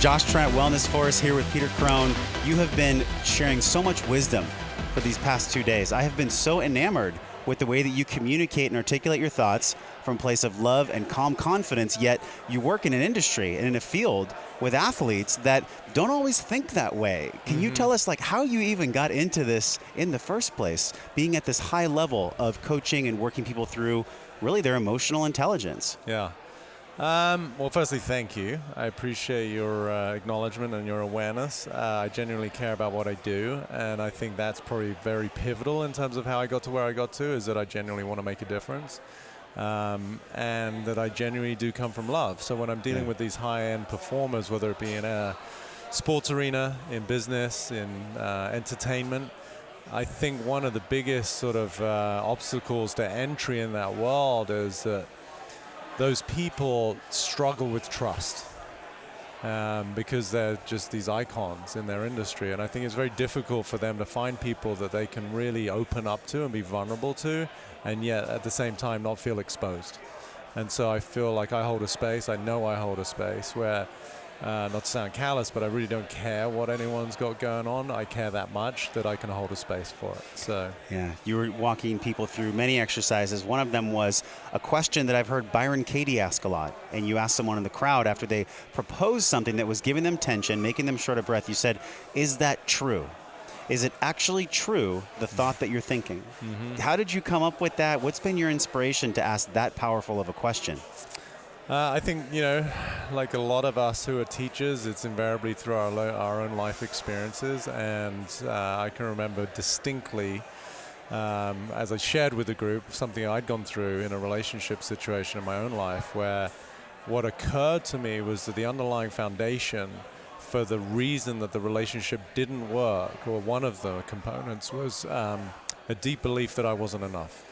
Josh Trent, Wellness Force, here with Peter Crone. You have been sharing so much wisdom for these past 2 days. I have been so enamored with the way that you communicate and articulate your thoughts from a place of love and calm confidence, yet you work in an industry and in a field with athletes that don't always think that way. Can you tell us how you even got into this in the first place, being at this high level of coaching and working people through really their emotional intelligence? Yeah. Well, firstly, thank you. I appreciate your acknowledgement and your awareness. I genuinely care about what I do, and I think that's probably very pivotal in terms of how I got to where I got to, is that I genuinely want to make a difference, and that I genuinely do come from love. So when I'm dealing with these high-end performers, whether it be in a sports arena, in business, in entertainment, I think one of the biggest sort of obstacles to entry in that world is that those people struggle with trust because they're just these icons in their industry. And I think it's very difficult for them to find people that they can really open up to and be vulnerable to, and yet at the same time not feel exposed. And so I feel like I hold a space, I know I hold a space where, not to sound callous, but I really don't care what anyone's got going on. I care that much that I can hold a space for it. So yeah, you were walking people through many exercises. One of them was a question that I've heard Byron Katie ask a lot. And you asked someone in the crowd after they proposed something that was giving them tension, making them short of breath. You said, "Is that true? Is it actually true, the thought that you're thinking?" How did you come up with that? What's been your inspiration to ask that powerful of a question? I think, like a lot of us who are teachers, it's invariably through our own life experiences. And I can remember distinctly, as I shared with the group, something I'd gone through in a relationship situation in my own life, where what occurred to me was that the underlying foundation for the reason that the relationship didn't work, or one of the components, was a deep belief that I wasn't enough.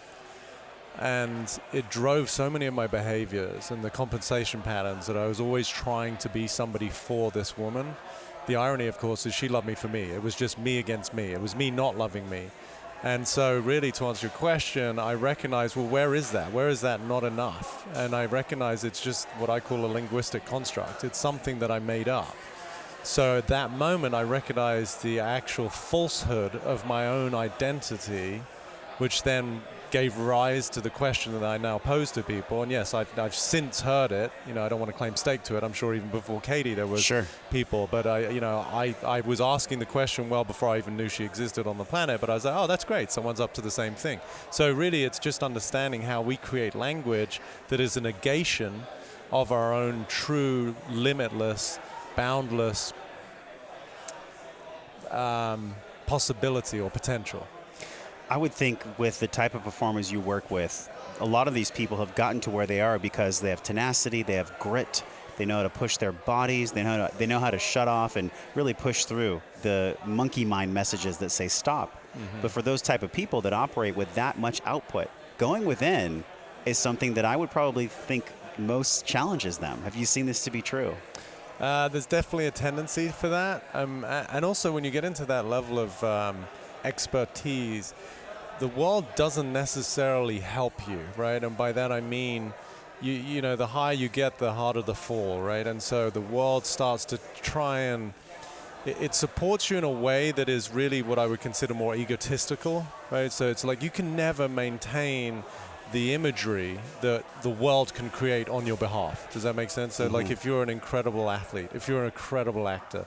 And it drove so many of my behaviors and the compensation patterns that I was always trying to be somebody for this woman. The irony, of course, is she loved me for me. It was just me against me. It was me not loving me. And so really, to answer your question, I recognize, well, where is that? Where is that not enough? And I recognize it's just what I call a linguistic construct. It's something that I made up. So at that moment, I recognized the actual falsehood of my own identity, which then gave rise to the question that I now pose to people. And yes, I've since heard it. I don't want to claim stake to it. I'm sure even before Katie there was people. But I was asking the question well before I even knew she existed on the planet. But I was like, oh, that's great. Someone's up to the same thing. So really, it's just understanding how we create language that is a negation of our own true, limitless, boundless possibility or potential. I would think with the type of performers you work with, a lot of these people have gotten to where they are because they have tenacity, they have grit, they know how to push their bodies, they know how to shut off and really push through the monkey mind messages that say stop. But for those type of people that operate with that much output, going within is something that I would probably think most challenges them. Have you seen this to be true? There's definitely a tendency for that. And also when you get into that level of expertise, the world doesn't necessarily help you, right? And by that I mean, the higher you get, the harder the fall, right? And so the world starts to try and it supports you in a way that is really what I would consider more egotistical, right? So it's like you can never maintain the imagery that the world can create on your behalf. Does that make sense? So like if you're an incredible athlete, if you're an incredible actor,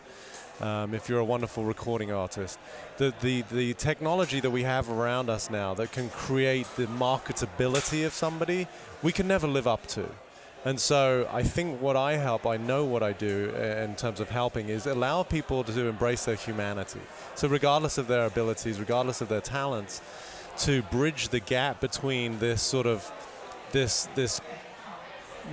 if you're a wonderful recording artist, the technology that we have around us now that can create the marketability of somebody, we can never live up to. And so I think what I help, I know what I do in terms of helping, is allow people to embrace their humanity. So regardless of their abilities, regardless of their talents, to bridge the gap between this sort of this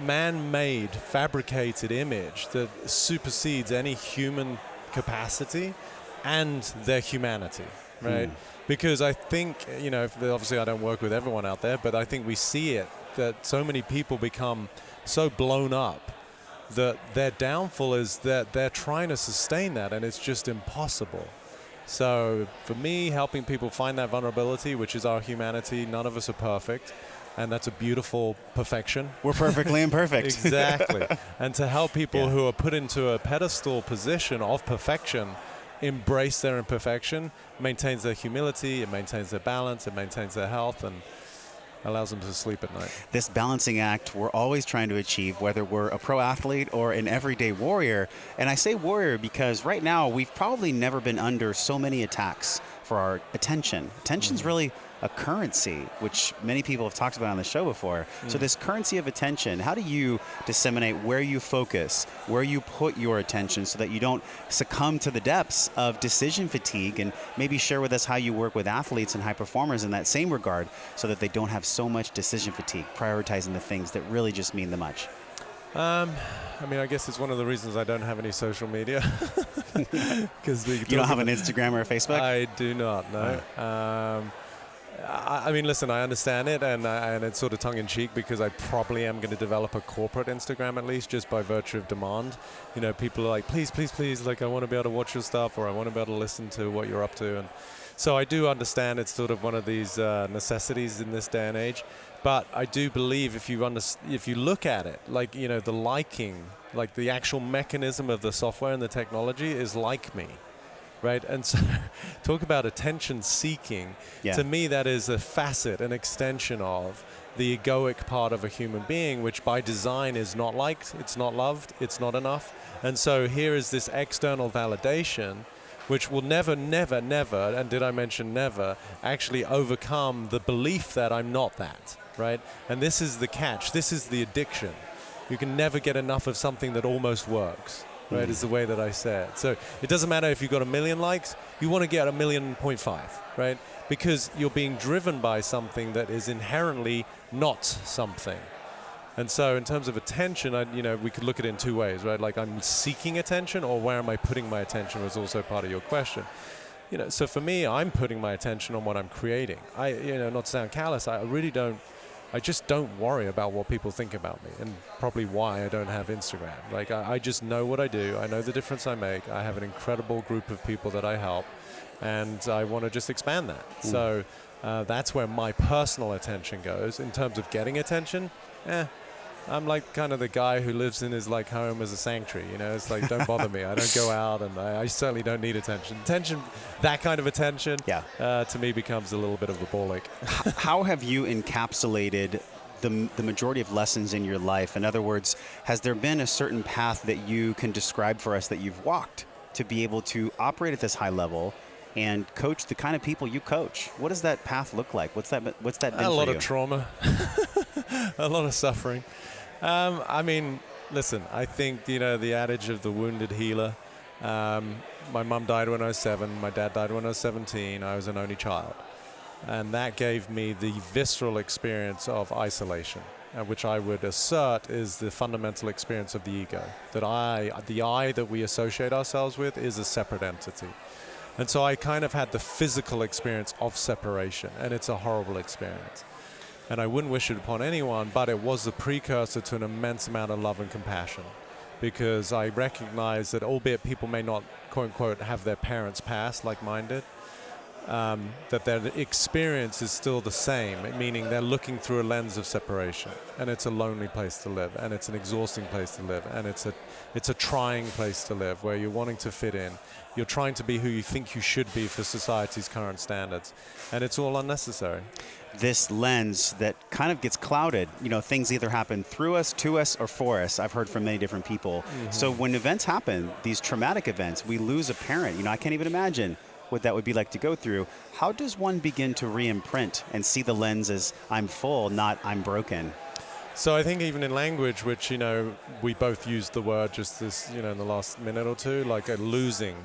man-made, fabricated image that supersedes any human capacity and their humanity, right? Because I think, obviously I don't work with everyone out there, but I think we see it, that so many people become so blown up that their downfall is that they're trying to sustain that, and it's just impossible. So for me, helping people find that vulnerability, which is our humanity, none of us are perfect, And that's a beautiful perfection. We're perfectly imperfect. Exactly. And to help people Yeah. who are put into a pedestal position of perfection embrace their imperfection, maintains their humility, it maintains their balance, it maintains their health, and allows them to sleep at night. This balancing act we're always trying to achieve, whether we're a pro athlete or an everyday warrior. And I say warrior because right now we've probably never been under so many attacks for our attention. Attention's really a currency, which many people have talked about on the show before. So this currency of attention, how do you disseminate where you focus, where you put your attention so that you don't succumb to the depths of decision fatigue, and maybe share with us how you work with athletes and high performers in that same regard so that they don't have so much decision fatigue, prioritizing the things that really just mean the much? I mean, I guess it's one of the reasons I don't have any social media. Because you don't have an Instagram or a Facebook? I do not, no. I mean, listen, I understand it, and it's sort of tongue-in-cheek because I probably am going to develop a corporate Instagram at least, just by virtue of demand. You know, people are like, please, please, please, like, I want to be able to watch your stuff, or I want to be able to listen to what you're up to. And so I do understand it's sort of one of these necessities in this day and age. But I do believe if you look at it, like, you know, the liking, like the actual mechanism of the software and the technology is like me. Right, and so talk about attention seeking. Yeah. To me, that is a facet, an extension of the egoic part of a human being, which by design is not liked, it's not loved, it's not enough. And so here is this external validation, which will never, never, never, and did I mention never, actually overcome the belief that I'm not that, right? And this is the catch, this is the addiction. You can never get enough of something that almost works. Right, is the way that I say it. So it doesn't matter if you've got 1 million likes, you want to get 1.5 million, right? Because you're being driven by something that is inherently not something. And so in terms of attention, we could look at it in two ways, right? Like, I'm seeking attention, or where am I putting my attention was also part of your question. You know, so for me, I'm putting my attention on what I'm creating. Not to sound callous, I just don't worry about what people think about me, and probably why I don't have Instagram. Like, I just know what I do. I know the difference I make. I have an incredible group of people that I help, and I want to just expand that. So that's where my personal attention goes. In terms of getting attention, I'm like kind of the guy who lives in his like home as a sanctuary. You know, it's like, don't bother me. I don't go out, and I certainly don't need attention. That kind of attention, to me becomes a little bit of a ball ache. How have you encapsulated the majority of lessons in your life? In other words, has there been a certain path that you can describe for us that you've walked to be able to operate at this high level and coach the kind of people you coach? What does that path look like? What's that been for you? A lot of trauma, a lot of suffering. I mean, listen, I think, the adage of the wounded healer. My mum died when I was 7. My dad died when I was 17. I was an only child. And that gave me the visceral experience of isolation, which I would assert is the fundamental experience of the ego. That the I that we associate ourselves with is a separate entity. And so I kind of had the physical experience of separation, and it's a horrible experience. And I wouldn't wish it upon anyone, but it was the precursor to an immense amount of love and compassion. Because I recognize that, albeit people may not, quote unquote, have their parents pass like mine did, that their experience is still the same, meaning they're looking through a lens of separation. And it's a lonely place to live, and it's an exhausting place to live, and it's a trying place to live, where you're wanting to fit in. You're trying to be who you think you should be for society's current standards, and it's all unnecessary. This lens that kind of gets clouded, things either happen through us, to us, or for us. I've heard from many different people. So when events happen, these traumatic events, we lose a parent. I can't even imagine what that would be like to go through. How does one begin to re-imprint and see the lens as I'm full, not I'm broken? So I think even in language, which, we both used the word just this, in the last minute or two, like a losing.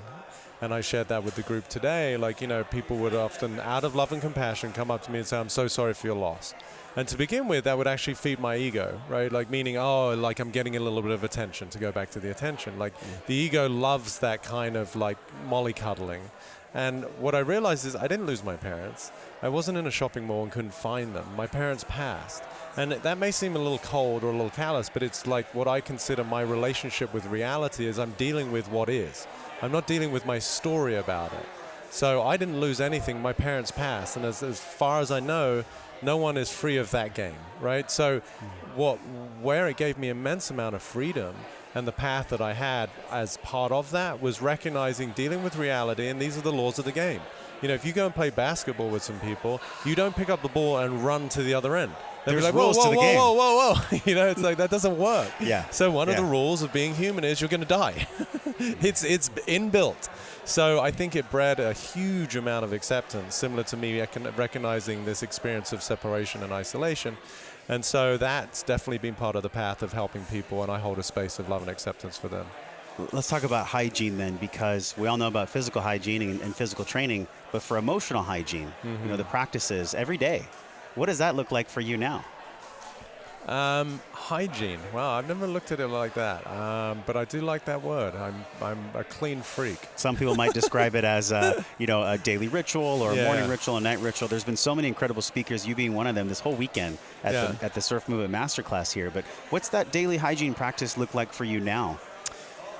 And I shared that with the group today. Like, people would often, out of love and compassion, come up to me and say, I'm so sorry for your loss. And to begin with, that would actually feed my ego, right? Like, meaning, like I'm getting a little bit of attention, to go back to the attention. Like, the ego loves that kind of like mollycoddling. And what I realized is I didn't lose my parents. I wasn't in a shopping mall and couldn't find them. My parents passed. And that may seem a little cold or a little callous, but it's like what I consider my relationship with reality is I'm dealing with what is. I'm not dealing with my story about it. So I didn't lose anything. My parents passed, and as far as I know, no one is free of that game, right? So where it gave me immense amount of freedom and the path that I had as part of that was recognizing, dealing with reality, and these are the laws of the game. You know, if you go and play basketball with some people, you don't pick up the ball and run to the other end. They'll be like, rules to the game. Whoa, whoa, whoa. You know, it's like, that doesn't work. Yeah. So one of the rules of being human is you're going to die. It's inbuilt. So I think it bred a huge amount of acceptance, similar to me recognizing this experience of separation and isolation. And so that's definitely been part of the path of helping people, and I hold a space of love and acceptance for them. Let's talk about hygiene then, because we all know about physical hygiene and physical training, but for emotional hygiene, you know, the practices every day. What does that look like for you now? Hygiene. Wow, I've never looked at it like that, but I do like that word. I'm a clean freak. Some people might describe it as you know, a daily ritual or a morning ritual, a night ritual. There's been so many incredible speakers, you being one of them, this whole weekend at the Surf Movement Masterclass here. But what's that daily hygiene practice look like for you now?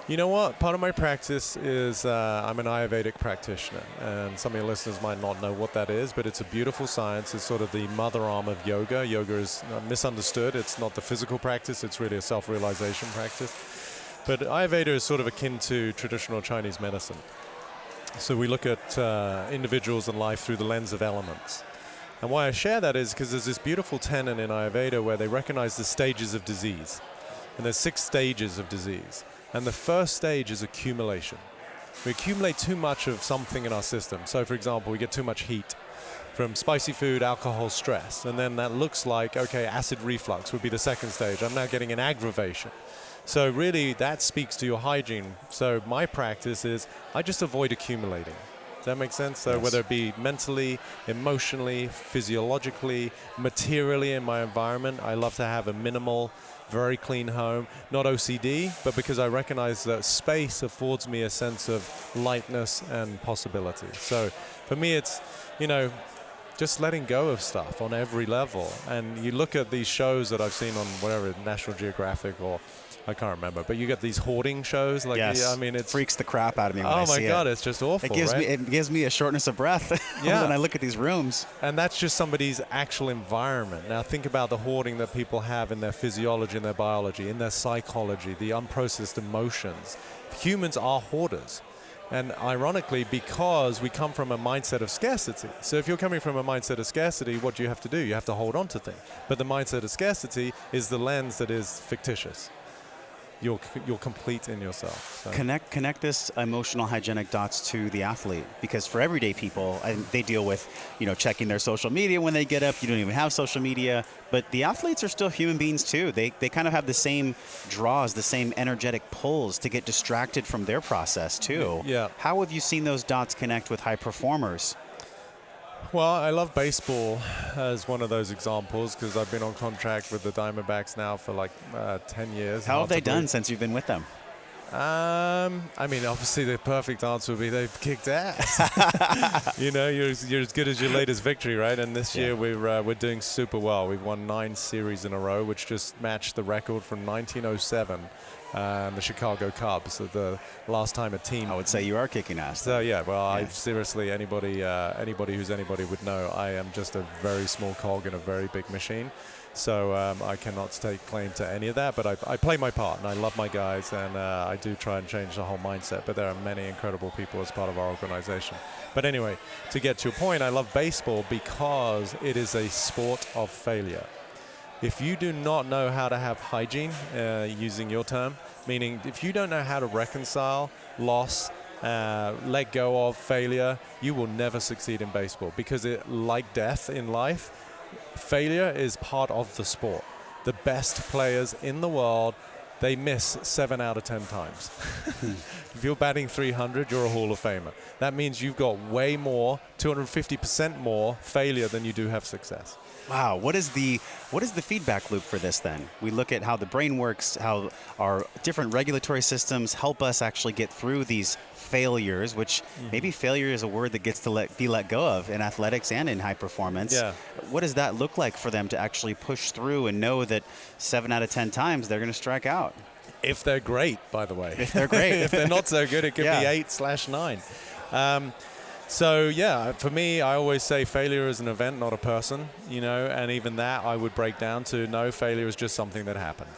You know what? Part of my practice is I'm an Ayurvedic practitioner, and some of your listeners might not know what that is, but it's a beautiful science. It's sort of the mother arm of yoga. Yoga is misunderstood. It's not the physical practice. It's really a self-realization practice. But Ayurveda is sort of akin to traditional Chinese medicine. So we look at individuals and life through the lens of elements. And why I share that is because there's this beautiful tenet in Ayurveda where they recognize the stages of disease. And there's 6 stages of disease. And the first stage is accumulation. We accumulate too much of something in our system. So, for example, we get too much heat from spicy food, alcohol, stress. And then that looks like, okay, acid reflux would be the second stage. I'm now getting an aggravation. So really, that speaks to your hygiene. So my practice is I just avoid accumulating. Does that make sense? So whether it be mentally, emotionally, physiologically, materially in my environment, I love to have a minimal, very clean home. Not OCD, but because I recognize that space affords me a sense of lightness and possibility. So for me, it's, you know, just letting go of stuff on every level. And you look at these shows that I've seen on whatever, National Geographic or I can't remember, but you get these hoarding shows. Like, I mean, it freaks the crap out of me when I see it. Oh my God, it's just awful. It gives me a shortness of breath when I look at these rooms. And that's just somebody's actual environment. Now think about the hoarding that people have in their physiology, in their biology, in their psychology, the unprocessed emotions. Humans are hoarders. And ironically, because we come from a mindset of scarcity. So if you're coming from a mindset of scarcity, what do you have to do? You have to hold on to things. But the mindset of scarcity is the lens that is fictitious. You're complete in yourself. So. Connect this emotional hygienic dots to the athlete, because for everyday people, they deal with, you know, checking their social media when they get up. You don't even have social media, but the athletes are still human beings too. They kind of have the same draws, the same energetic pulls to get distracted from their process too. Yeah. How have you seen those dots connect with high performers? Well, I love baseball as one of those examples because I've been on contract with the Diamondbacks now for like 10 years. How have they done since you've been with them? I mean, obviously the perfect answer would be they've kicked ass. You know, you're as good as your latest victory, right? And this year we're doing super well. We've won 9 series in a row, which just matched the record from 1907. The Chicago Cubs, the last time a team. I would say you are kicking ass. So yeah, well, I seriously, anybody who's anybody would know, I am just a very small cog in a very big machine. So I cannot take claim to any of that, but I play my part, and I love my guys, and I do try and change the whole mindset. But there are many incredible people as part of our organization. But anyway, to get to your point, I love baseball because it is a sport of failure. If you do not know how to have hygiene, using your term, meaning if you don't know how to reconcile loss, let go of failure, you will never succeed in baseball, because like death in life, failure is part of the sport. The best players in the world, they miss 7 out of 10 times. If you're batting 300, you're a Hall of Famer. That means you've got way more, 250% more failure than you do have success. Wow, what is the feedback loop for this then? We look at how the brain works, how our different regulatory systems help us actually get through these failures, which maybe failure is a word that gets to be let go of in athletics and in high performance. Yeah. What does that look like for them to actually push through and know that 7 out of 10 times they're going to strike out? If they're great, by the way. If they're great. If they're not so good, it could be 8/9. So yeah, for me, I always say failure is an event, not a person, you know, and even that I would break down to no, failure is just something that happened.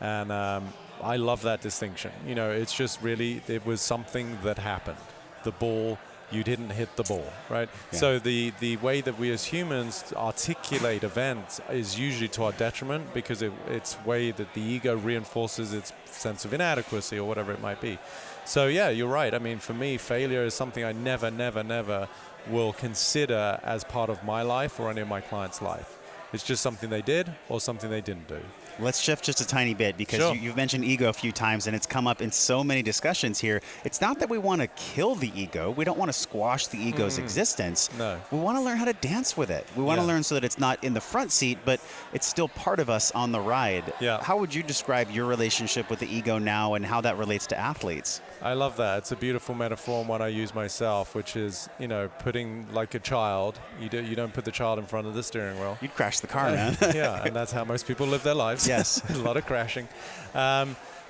And I love that distinction. You know, it's just really, it was something that happened. The ball, you didn't hit the ball, right? Yeah. So the way that we as humans articulate events is usually to our detriment, because it's way that the ego reinforces its sense of inadequacy or whatever it might be. So yeah, you're right. I mean, for me, failure is something I never, never, never will consider as part of my life or any of my clients' life. It's just something they did or something they didn't do. Let's shift just a tiny bit, because Sure. you've mentioned ego a few times, and it's come up in so many discussions here. It's not that we want to kill the ego. We don't want to squash the ego's existence. No. We want to learn how to dance with it. We want to Yeah. learn so that it's not in the front seat, but it's still part of us on the ride. Yeah. How would you describe your relationship with the ego now and how that relates to athletes? I love that. It's a beautiful metaphor, and one I use myself, which is, you know, putting like a child. You don't put the child in front of the steering wheel. You'd crash the car, man. Yeah, and that's how most people live their lives. Yes. A lot of crashing.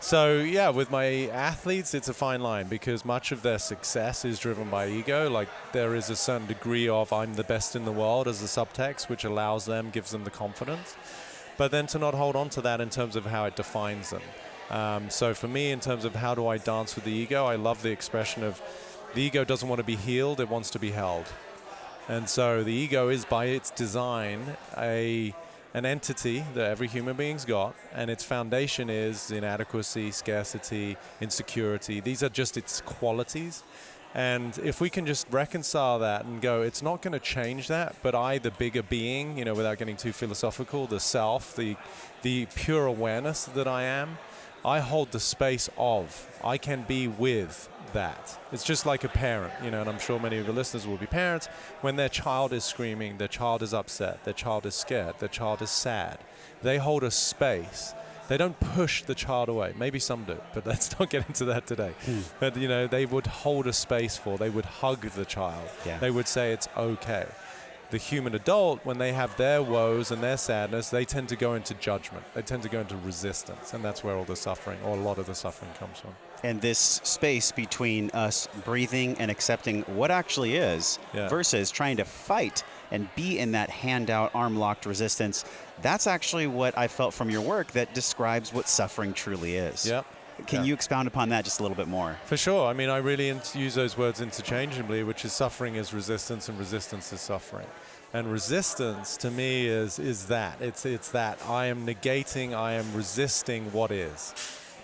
So yeah, with my athletes, it's a fine line, because much of their success is driven by ego. Like, there is a certain degree of I'm the best in the world as a subtext, which allows them, gives them the confidence. But then to not hold on to that in terms of how it defines them. So for me, in terms of how do I dance with the ego, I love the expression of the ego doesn't want to be healed, it wants to be held. And so the ego is, by its design, an entity that every human being's got, and its foundation is inadequacy, scarcity, insecurity. These are just its qualities. And if we can just reconcile that and go, it's not going to change that, but I, the bigger being, you know, without getting too philosophical, the self, the pure awareness that I am, I hold the space of, I can be with that. It's just like a parent, you know, and I'm sure many of the listeners will be parents. When their child is screaming, their child is upset, their child is scared, their child is sad, they hold a space. They don't push the child away. Maybe some do, but let's not get into that today. But, you know, they would hold a space they would hug the child. Yeah. They would say it's okay. The human adult, when they have their woes and their sadness, they tend to go into judgment. They tend to go into resistance, and that's where all the suffering, or a lot of the suffering, comes from. And this space between us breathing and accepting what actually is versus trying to fight and be in that hand-out, arm-locked resistance, that's actually what I felt from your work that describes what suffering truly is. Yep. Can you expound upon that just a little bit more? For sure. I mean, I really use those words interchangeably, which is suffering is resistance and resistance is suffering. And resistance to me is that. It's that I am negating, I am resisting what is.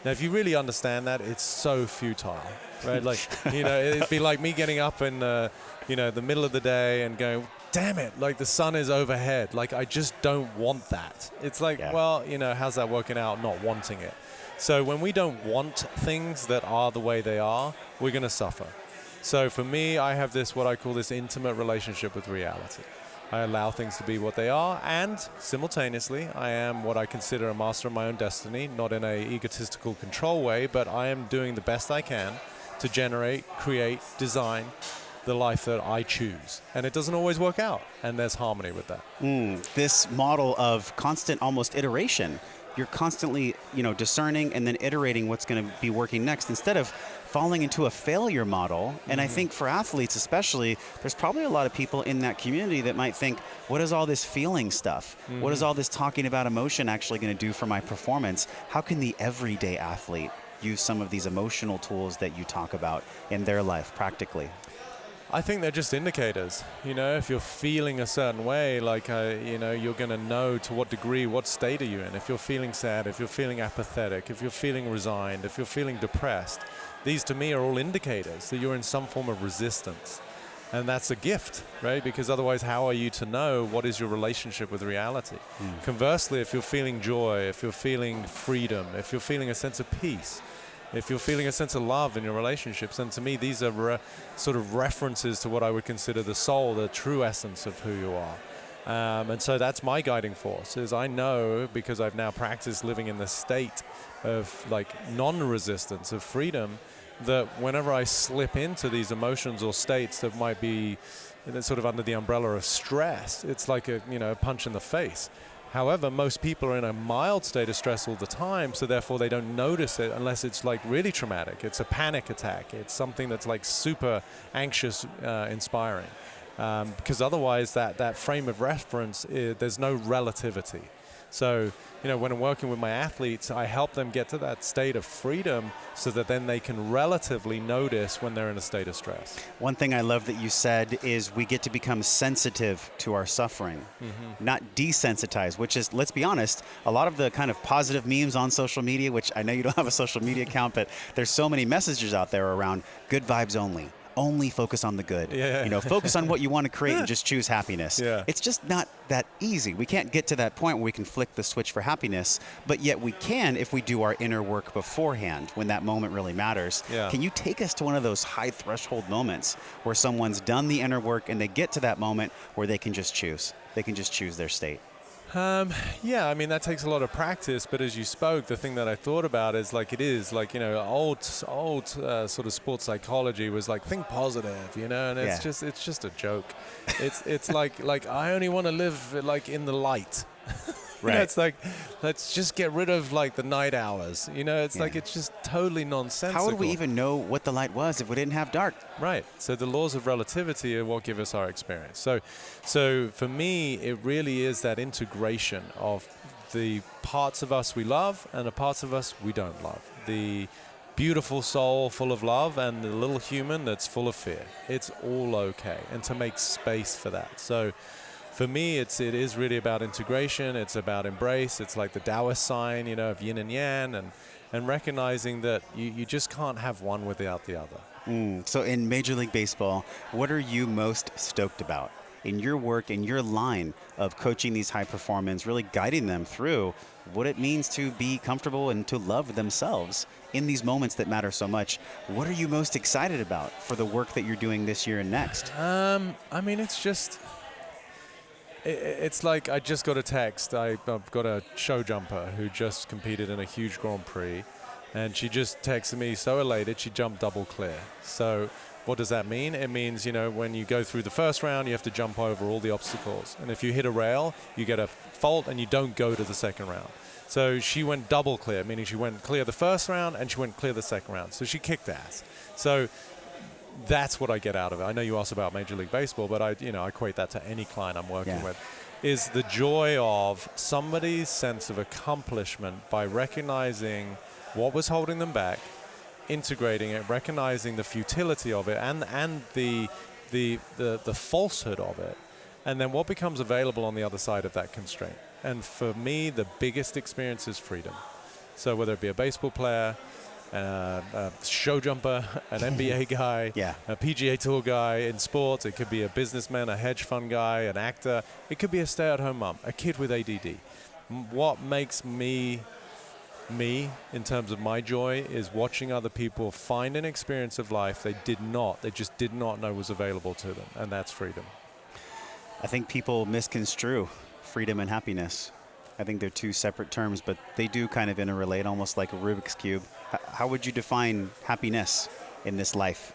Now, if you really understand that, it's so futile, right? Like, you know, it'd be like me getting up in, you know, the middle of the day and going, damn it, like the sun is overhead. Like, I just don't want that. It's like, well, you know, how's that working out, not wanting it? So when we don't want things that are the way they are, we're going to suffer. So for me, I have this, what I call this intimate relationship with reality. I allow things to be what they are, and simultaneously, I am what I consider a master of my own destiny, not in an egotistical control way, but I am doing the best I can to generate, create, design the life that I choose. And it doesn't always work out, and there's harmony with that. This model of constant, almost iteration. You're constantly, you know, discerning and then iterating what's going to be working next instead of falling into a failure model. And I think for athletes especially, there's probably a lot of people in that community that might think, what is all this feeling stuff? What is all this talking about emotion actually going to do for my performance? How can the everyday athlete use some of these emotional tools that you talk about in their life practically? I think they're just indicators. You know, if you're feeling a certain way, like, you know, you're going to know to what degree, what state are you in. If you're feeling sad, if you're feeling apathetic, if you're feeling resigned, if you're feeling depressed, these to me are all indicators that you're in some form of resistance. And that's a gift, right? Because otherwise, how are you to know what is your relationship with reality? Conversely, if you're feeling joy, if you're feeling freedom, if you're feeling a sense of peace, if you're feeling a sense of love in your relationships, and to me, these are sort of references to what I would consider the soul, the true essence of who you are. And so that's my guiding force, is I know, because I've now practiced living in the state of like non-resistance, of freedom, that whenever I slip into these emotions or states that might be sort of under the umbrella of stress, it's like a punch in the face. However, most people are in a mild state of stress all the time, so therefore they don't notice it unless it's like really traumatic. It's a panic attack. It's something that's like super anxious, inspiring. Because otherwise that frame of reference, there's no relativity. So, you know, when I'm working with my athletes, I help them get to that state of freedom so that then they can relatively notice when they're in a state of stress. One thing I love that you said is we get to become sensitive to our suffering, not desensitized, which is, let's be honest, a lot of the kind of positive memes on social media, which I know you don't have a social media account, but there's so many messages out there around good vibes only focus on the good. Yeah. You know, focus on what you want to create and just choose happiness. Yeah. It's just not that easy. We can't get to that point where we can flick the switch for happiness, but yet we can if we do our inner work beforehand when that moment really matters. Yeah. Can you take us to one of those high threshold moments where someone's done the inner work and they get to that moment where they can just choose? They can just choose their state. Yeah, I mean, that takes a lot of practice, but as you spoke, the thing that I thought about is like, it is like, you know, old sort of sports psychology was like, think positive, you know, and it's just a joke. It's like I only want to live like in the light. Right. You know, it's like, let's just get rid of like the night hours. You know, it's like, it's just totally nonsensical. How would we even know what the light was if we didn't have dark? Right. So the laws of relativity are what give us our experience. So for me, it really is that integration of the parts of us we love and the parts of us we don't love. The beautiful soul full of love and the little human that's full of fear. It's all okay. And to make space for that. So for me, it is really about integration. It's about embrace. It's like the Taoist sign, you know, of yin and yang, and recognizing that you just can't have one without the other. So in Major League Baseball, what are you most stoked about in your work, in your line of coaching these high performers, really guiding them through what it means to be comfortable and to love themselves in these moments that matter so much? What are you most excited about for the work that you're doing this year and next? I mean, it's just... It's like I just got a text. I've got a show jumper who just competed in a huge Grand Prix, and she just texted me so elated she jumped double clear. So what does that mean? It means, you know, when you go through the first round, you have to jump over all the obstacles. And if you hit a rail, you get a fault and you don't go to the second round. So she went double clear, meaning she went clear the first round and she went clear the second round. So she kicked ass. So that's what I get out of it. I know you asked about Major League Baseball, but I equate that to any client I'm working with, is the joy of somebody's sense of accomplishment by recognizing what was holding them back, integrating it, recognizing the futility of it, and the falsehood of it, and then what becomes available on the other side of that constraint. And for me, the biggest experience is freedom. So whether it be a baseball player, a show jumper, an NBA guy, a PGA Tour guy in sports. It could be a businessman, a hedge fund guy, an actor. It could be a stay-at-home mom, a kid with ADD. What makes me in terms of my joy is watching other people find an experience of life they just did not know was available to them, and that's freedom. I think people misconstrue freedom and happiness. I think they're two separate terms, but they do kind of interrelate, almost like a Rubik's Cube. How would you define happiness in this life?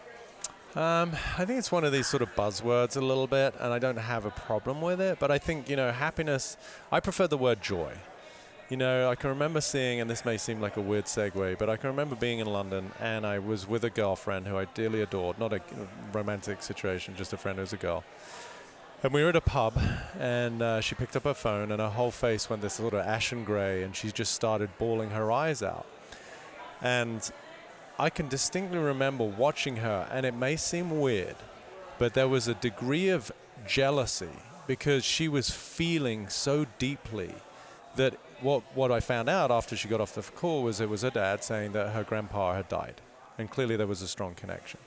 I think it's one of these sort of buzzwords a little bit, and I don't have a problem with it. But I think, you know, happiness, I prefer the word joy. You know, I can remember seeing, and this may seem like a weird segue, but I can remember being in London, and I was with a girlfriend who I dearly adored. Not a romantic situation, just a friend who's a girl. And we were at a pub, and she picked up her phone, and her whole face went this sort of ashen gray, and she just started bawling her eyes out. And I can distinctly remember watching her, and it may seem weird, but there was a degree of jealousy because she was feeling so deeply that what I found out after she got off the call was it was her dad saying that her grandpa had died, and clearly there was a strong connection.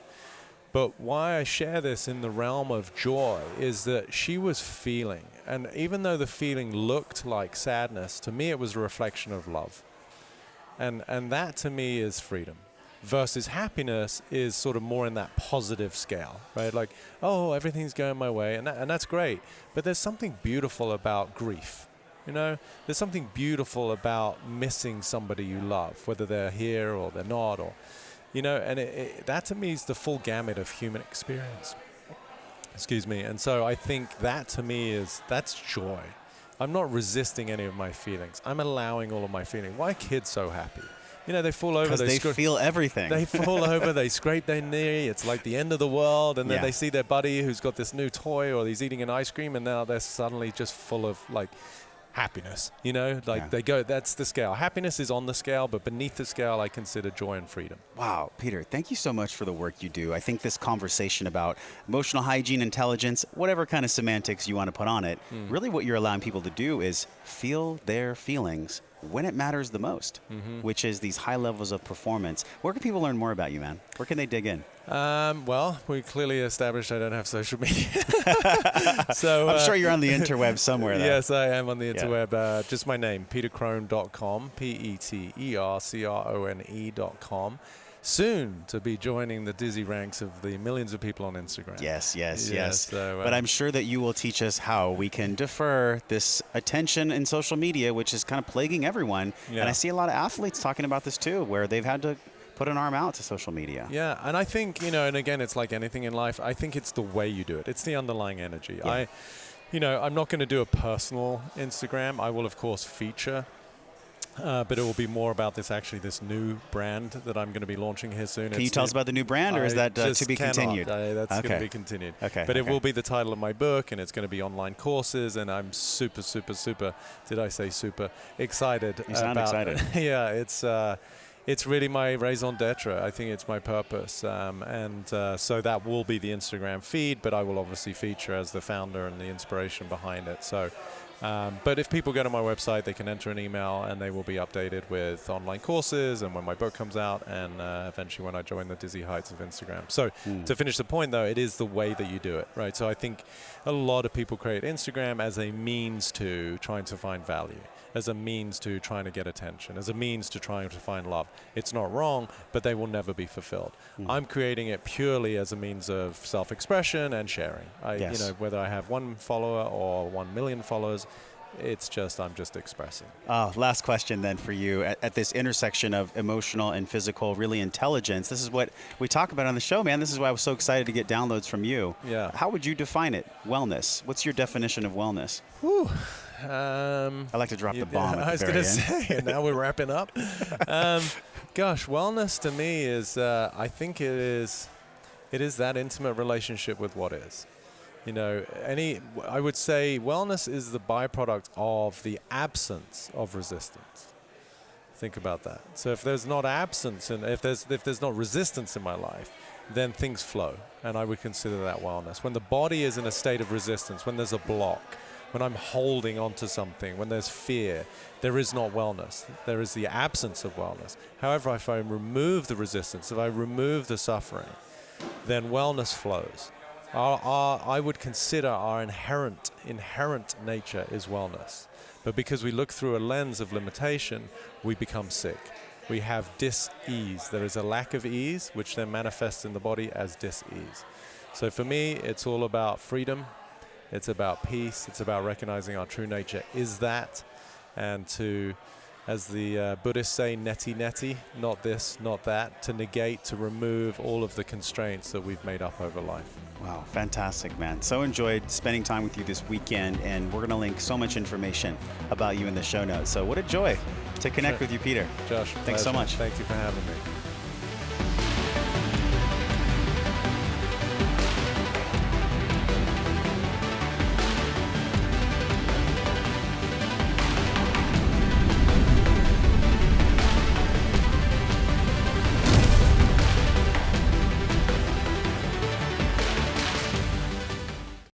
But why I share this in the realm of joy is that she was feeling, and even though the feeling looked like sadness, to me it was a reflection of love. And that to me is freedom. Versus happiness is sort of more in that positive scale, right? Like, oh, everything's going my way, and that's great. But there's something beautiful about grief. You know, there's something beautiful about missing somebody you love, whether they're here or they're not, or... You know, and that to me is the full gamut of human experience. Excuse me. And so I think that to me that's joy. I'm not resisting any of my feelings. I'm allowing all of my feelings. Why are kids so happy? You know, they fall over. Because they feel everything. They fall over, they scrape their knee. It's like the end of the world. And then they see their buddy who's got this new toy, or he's eating an ice cream, and now they're suddenly just full of, like, happiness. You know, like they go, that's the scale. Happiness is on the scale, but beneath the scale, I consider joy and freedom. Wow, Peter, thank you so much for the work you do. I think this conversation about emotional hygiene, intelligence, whatever kind of semantics you want to put on it, really what you're allowing people to do is feel their feelings when it matters the most, which is these high levels of performance. Where can people learn more about you, man? Where can they dig in? Well, we clearly established I don't have social media. So I'm sure you're on the interweb somewhere, though. Yes, I am on the interweb. Just my name, petercrone.com, petercrone.com. Soon to be joining the dizzy ranks of the millions of people on Instagram. Yes. So, but I'm sure that you will teach us how we can defer this attention in social media, which is kind of plaguing everyone. And I see a lot of athletes talking about this too, where they've had to put an arm out to social media. Yeah, and I think, you know, and again, it's like anything in life, I think it's the way you do it. It's the underlying energy. I'm not going to do a personal Instagram. I will, of course, feature. But it will be more about this new brand that I'm going to be launching here soon. Can you tell us about the new brand, or is that to be continued? That's going to be continued. But it will be the title of my book, and it's going to be online courses, and I'm super, did I say super, excited. You sound excited. It's really my raison d'etre. I think it's my purpose. So that will be the Instagram feed, but I will obviously feature as the founder and the inspiration behind it. So. But if people go to my website, they can enter an email, and they will be updated with online courses and when my book comes out, and eventually when I join the dizzy heights of Instagram. So to finish the point, though, it is the way that you do it, right? So I think a lot of people create Instagram as a means to trying to find value, as a means to trying to get attention, as a means to trying to find love. It's not wrong, but they will never be fulfilled. I'm creating it purely as a means of self-expression and sharing. You know, whether I have 1 follower or 1 million followers, I'm just expressing. Last question then for you. At this intersection of emotional and physical, really intelligence, this is what we talk about on the show, man. This is why I was so excited to get downloads from you. Yeah. How would you define it? Wellness. What's your definition of wellness? Whew. I like to drop the bomb I at the was very going to say, and now we're wrapping up. Gosh, wellness to me is, I think it is that intimate relationship with what is. You know, I would say wellness is the byproduct of the absence of resistance. Think about that. So if there's not absence, and if there's not resistance in my life, then things flow, and I would consider that wellness. When the body is in a state of resistance, when there's a block, when I'm holding onto something, when there's fear, there is not wellness. There is the absence of wellness. However, if I remove the resistance, if I remove the suffering, then wellness flows. I would consider our inherent nature is wellness. But because we look through a lens of limitation, we become sick. We have dis-ease. There is a lack of ease, which then manifests in the body as dis-ease. So for me, it's all about freedom. It's about peace. It's about recognizing our true nature is that. And to, as the Buddhists say, neti neti, not this, not that, to negate, to remove all of the constraints that we've made up over life. Wow, fantastic, man. So enjoyed spending time with you this weekend, and we're going to link so much information about you in the show notes. So what a joy to connect with you, Peter. Josh, thanks so much. Thank you for having me.